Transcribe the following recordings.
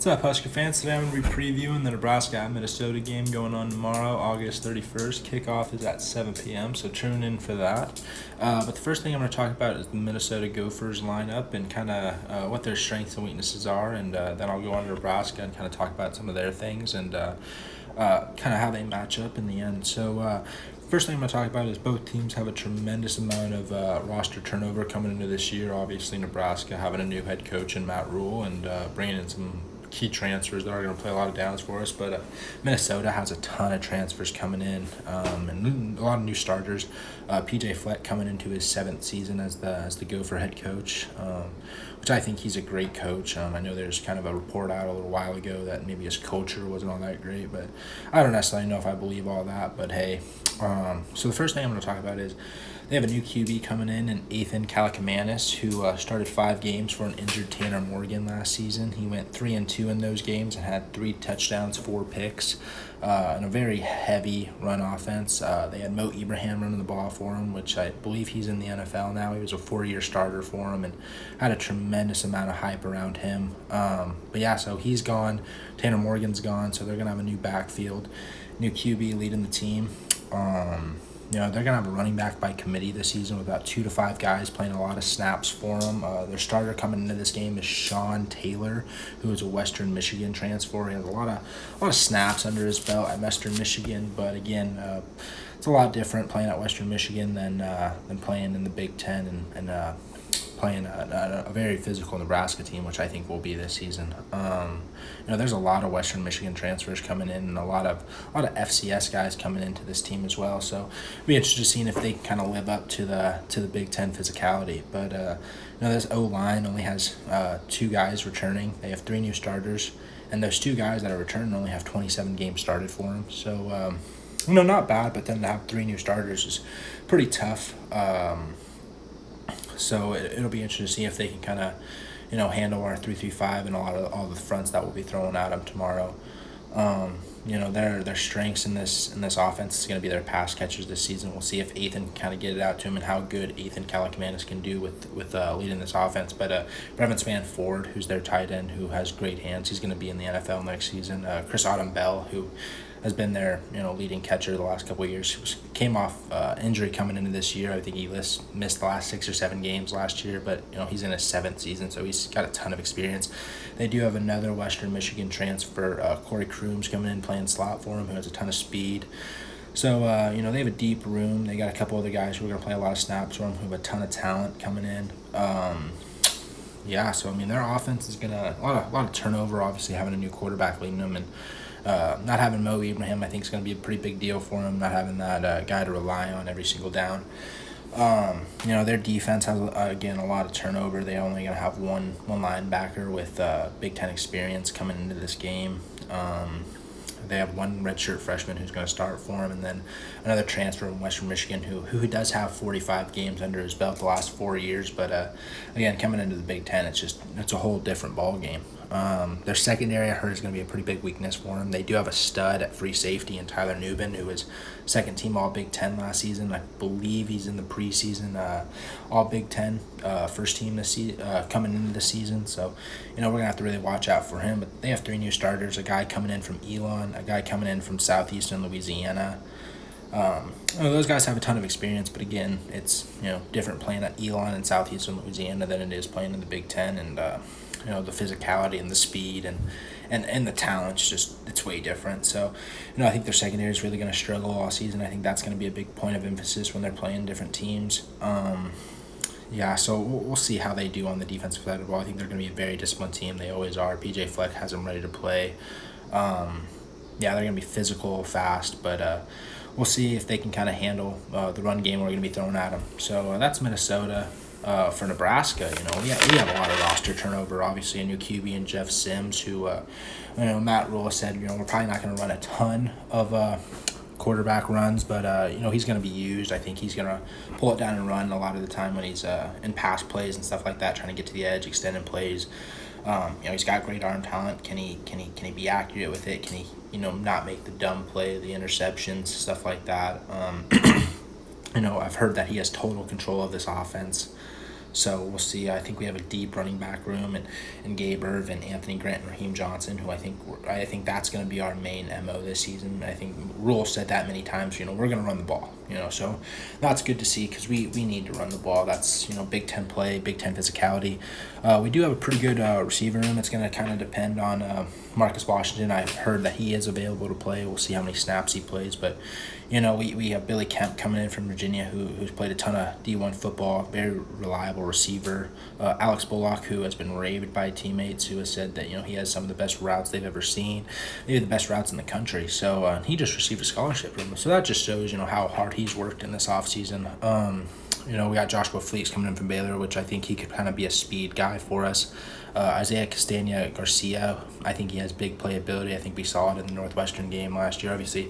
What's up, Husker fans? Today I'm going to be previewing the Nebraska at Minnesota game going on tomorrow, August 31st. Kickoff is at 7 p.m., so tune in for that. But the first thing I'm going to talk about is the Minnesota Gophers lineup and kind of what their strengths and weaknesses are, and then I'll go on to Nebraska and kind of talk about some of their things and kind of how they match up in the end. So first thing I'm going to talk about is both teams have a tremendous amount of roster turnover coming into this year. Obviously, Nebraska having a new head coach in Matt Rule and bringing in some key transfers that are going to play a lot of downs for us, but Minnesota has a ton of transfers coming in and a lot of new starters. PJ Fleck coming into his 7th season as the Gopher head coach, which I think he's a great coach. I know there's kind of a report out a little while ago that maybe his culture wasn't all that great, but I don't necessarily know if I believe all that, but hey. So the first thing I'm going to talk about is they have a new QB coming in Ethan Kalakamanis, who started 5 games for an injured Tanner Morgan last season. He went 3-2 in those games and had 3 touchdowns, 4 picks, and a very heavy run offense. They had Mo Ibrahim running the ball for him, which I believe he's in the NFL now. He was a 4-year starter for him and had a tremendous amount of hype around him. But yeah, so he's gone. Tanner Morgan's gone, so they're going to have a new backfield, new QB leading the team. They're going to have a running back by committee this season with about 2 to 5 guys playing a lot of snaps for them. Their starter coming into this game is Sean Taylor, who is a Western Michigan transfer. He has a lot of snaps under his belt at Western Michigan, but again, it's a lot different playing at Western Michigan than playing in the Big Ten and playing a very physical Nebraska team, which I think will be this season. There's a lot of Western Michigan transfers coming in and a lot of FCS guys coming into this team as well. So it'll be interesting to see if they can kind of live up to the Big Ten physicality. But this O-line only has 2 guys returning. They have 3 new starters, and those 2 guys that are returning only have 27 games started for them. So not bad, but then to have 3 new starters is pretty tough. So it'll be interesting to see if they can kind of, handle our 3-3-5 and all the fronts that will be thrown at them tomorrow. Their strengths in this offense is going to be their pass catchers this season. We'll see if Ethan can kind of get it out to him and how good Ethan Kalakamanis can do with leading this offense. But Brevin Spann-Ford, who's their tight end, who has great hands, he's going to be in the NFL next season. Chris Autumn-Bell, who has been their leading catcher the last couple of years. He came off injury coming into this year. I think he missed the last 6 or 7 games last year, but he's in his 7th season, so he's got a ton of experience. They do have another Western Michigan transfer, Corey Crooms, coming in playing slot for him, who has a ton of speed. So, they have a deep room. They got a couple other guys who are going to play a lot of snaps for them, who have a ton of talent coming in. Their offense is going to a lot of turnover, obviously having a new quarterback leading them, and not having Mo Ibrahim, I think, is going to be a pretty big deal for him, not having that guy to rely on every single down. Their defense has, again, a lot of turnover. They're only going to have one linebacker with Big Ten experience coming into this game. They have one redshirt freshman who's going to start for him, and then another transfer from Western Michigan who does have 45 games under his belt the last 4 years. But again, coming into the Big Ten, it's a whole different ball game. Their secondary, I heard, is going to be a pretty big weakness for them. They do have a stud at free safety in Tyler Nubin, who was second team All Big Ten last season. I believe he's in the preseason All Big Ten first team this coming into the season. So, we're going to have to really watch out for him. But they have 3 new starters, a guy coming in from Elon, a guy coming in from Southeastern Louisiana. Those guys have a ton of experience, but again, it's different playing at Elon and Southeastern Louisiana than it is playing in the Big Ten, and the physicality and the speed and the talent's it's way different. So I think their secondary is really going to struggle all season. I think that's going to be a big point of emphasis when they're playing different teams. So we'll see how they do on the defensive side of the ball. I think they're going to be a very disciplined team. They always are. PJ Fleck has them ready to play. They're going to be physical, fast, but we'll see if they can kind of handle the run game we're going to be throwing at them. So that's Minnesota. For Nebraska, we have a lot of roster turnover. Obviously, a new QB in Jeff Sims, who, Matt Rule said, we're probably not going to run a ton of quarterback runs, but he's going to be used. I think he's going to pull it down and run a lot of the time when he's in pass plays and stuff like that, trying to get to the edge, extending plays. He's got great arm talent. Can he be accurate with it? Can he not make the dumb play, the interceptions, stuff like that? I've heard that he has total control of this offense. So we'll see. I think we have a deep running back room, and Gabe Irvin, Anthony Grant, and Raheem Johnson, who I think that's going to be our main MO this season. I think Rule said that many times. We're going to run the ball. So that's good to see because we need to run the ball. That's Big Ten play, Big Ten physicality. We do have a pretty good receiver room. It's going to kind of depend on Marcus Washington. I've heard that he is available to play. We'll see how many snaps he plays, but we have Billy Kemp coming in from Virginia, who's played a ton of D1 football, very reliable receiver. Alex Bullock, who has been raved by teammates, who has said that he has some of the best routes they've ever seen, maybe the best routes in the country. So he just received a scholarship from them. So that just shows how hard he's worked in this offseason. We got Joshua Fleeks coming in from Baylor, which I think he could kind of be a speed guy for us. Isaiah Castagna Garcia, I think he has big playability. I think we saw it in the Northwestern game last year. Obviously,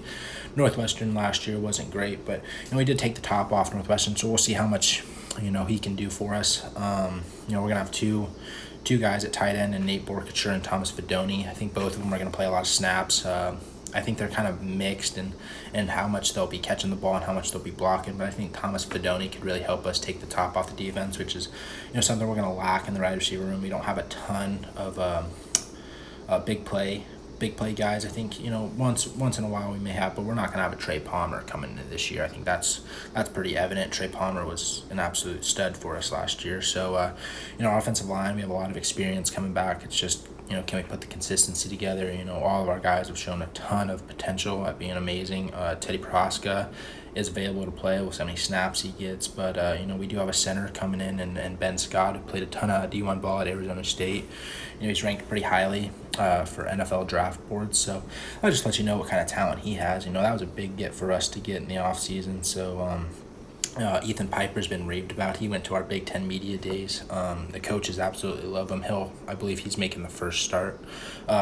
Northwestern last year wasn't great, but we did take the top off Northwestern, so we'll see how much he can do for us. We're gonna have two guys at tight end, and Nate Borkature and Thomas Fedoni. I think both of them are gonna play a lot of snaps. I think they're kind of mixed in how much they'll be catching the ball and how much they'll be blocking. But I think Thomas Fedoni could really help us take the top off the defense, which is something we're going to lack in the wide receiver room. We don't have a ton of big play guys. I think once in a while we may have, but we're not going to have a Trey Palmer coming into this year. I think that's pretty evident. Trey Palmer was an absolute stud for us last year. So our offensive line, we have a lot of experience coming back. It's just can we put the consistency together? All of our guys have shown a ton of potential at being amazing. Teddy Proska is available to play. We'll see how many snaps he gets. But, we do have a center coming in, and Ben Scott, who played a ton of D1 ball at Arizona State. He's ranked pretty highly for NFL draft boards. So I'll just let you know what kind of talent he has. That was a big get for us to get in the offseason. So, Ethan Piper's been raved about. He went to our Big Ten media days. The coaches absolutely love him. I believe he's making the first start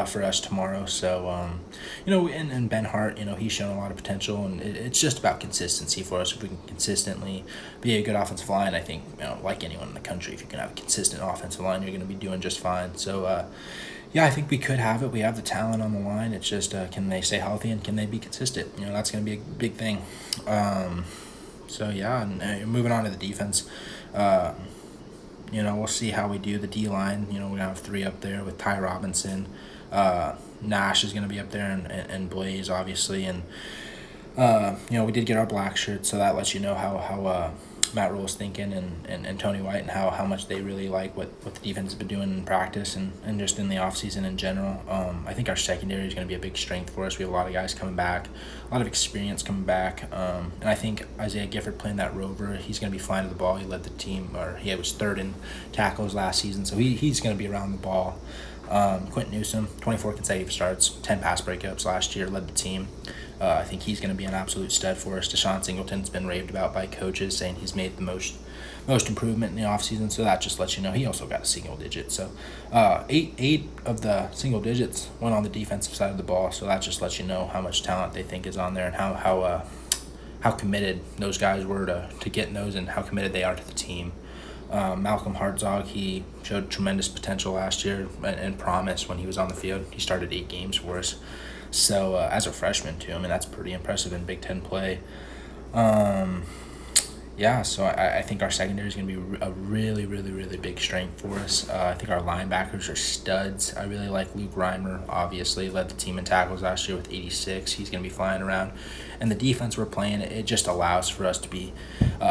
for us tomorrow. So, and Ben Hart, he's shown a lot of potential, and it's just about consistency for us. If we can consistently be a good offensive line, I think, like anyone in the country, if you can have a consistent offensive line, you're going to be doing just fine. So, I think we could have it. We have the talent on the line. It's just, can they stay healthy and can they be consistent? That's going to be a big thing. So, and moving on to the defense, we'll see how we do. The D-line, we're going to have three up there with Ty Robinson. Nash is going to be up there, and Blaze, obviously. And, we did get our black shirts, so that lets you know how Matt Rule's thinking, and Tony White, and how much they really like what the defense has been doing in practice and just in the offseason in general. I think our secondary is going to be a big strength for us. We have a lot of guys coming back, a lot of experience coming back, and I think Isaiah Gifford playing that rover, he's going to be flying to the ball. He led the team, or he was third in tackles last season, so he's going to be around the ball. Quentin Newsome, 24 consecutive starts, 10 pass breakups last year, led the team. I think he's going to be an absolute stud for us. Deshaun Singleton's been raved about by coaches, saying he's made the most improvement in the offseason, so that just lets you know he also got a single digit. So eight of the single digits went on the defensive side of the ball, so that just lets you know how much talent they think is on there and how committed those guys were to getting those and how committed they are to the team. Malcolm Hartzog, he showed tremendous potential last year and promise when he was on the field. He started 8 games for us. So as a freshman too, that's pretty impressive in Big Ten play. So I think our secondary is going to be a really, really, really big strength for us. I think our linebackers are studs. I really like Luke Reimer, obviously, led the team in tackles last year with 86. He's going to be flying around. And the defense we're playing, it just allows for us to be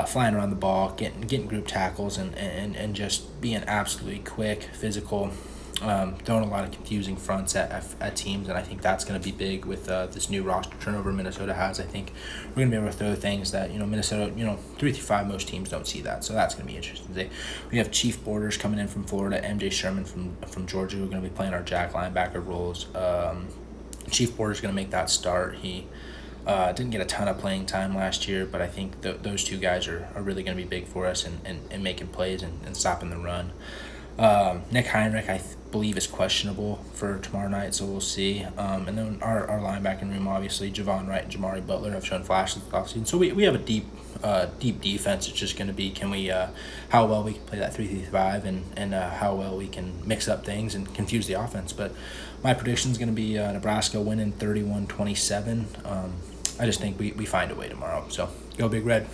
flying around the ball, getting group tackles, and just being absolutely quick, physical, throwing a lot of confusing fronts at teams, and I think that's going to be big with this new roster turnover Minnesota has. I think we're going to be able to throw things that Minnesota 3-5 most teams don't see that, so that's going to be interesting. We have Chief Borders coming in from Florida, MJ Sherman from Georgia, who are going to be playing our jack linebacker roles. Chief Borders is going to make that start. He didn't get a ton of playing time last year, but I think those two guys are really going to be big for us and making plays and stopping the run. Nick Heinrich, I believe, is questionable for tomorrow night, so we'll see. And then our linebacking room, obviously, Javon Wright and Jamari Butler have shown flashes this offseason. So we have a deep defense. It's just going to be how well we can play that 3-5 and how well we can mix up things and confuse the offense. But my prediction is going to be Nebraska winning 31-27. I just think we find a way tomorrow. So go Big Red.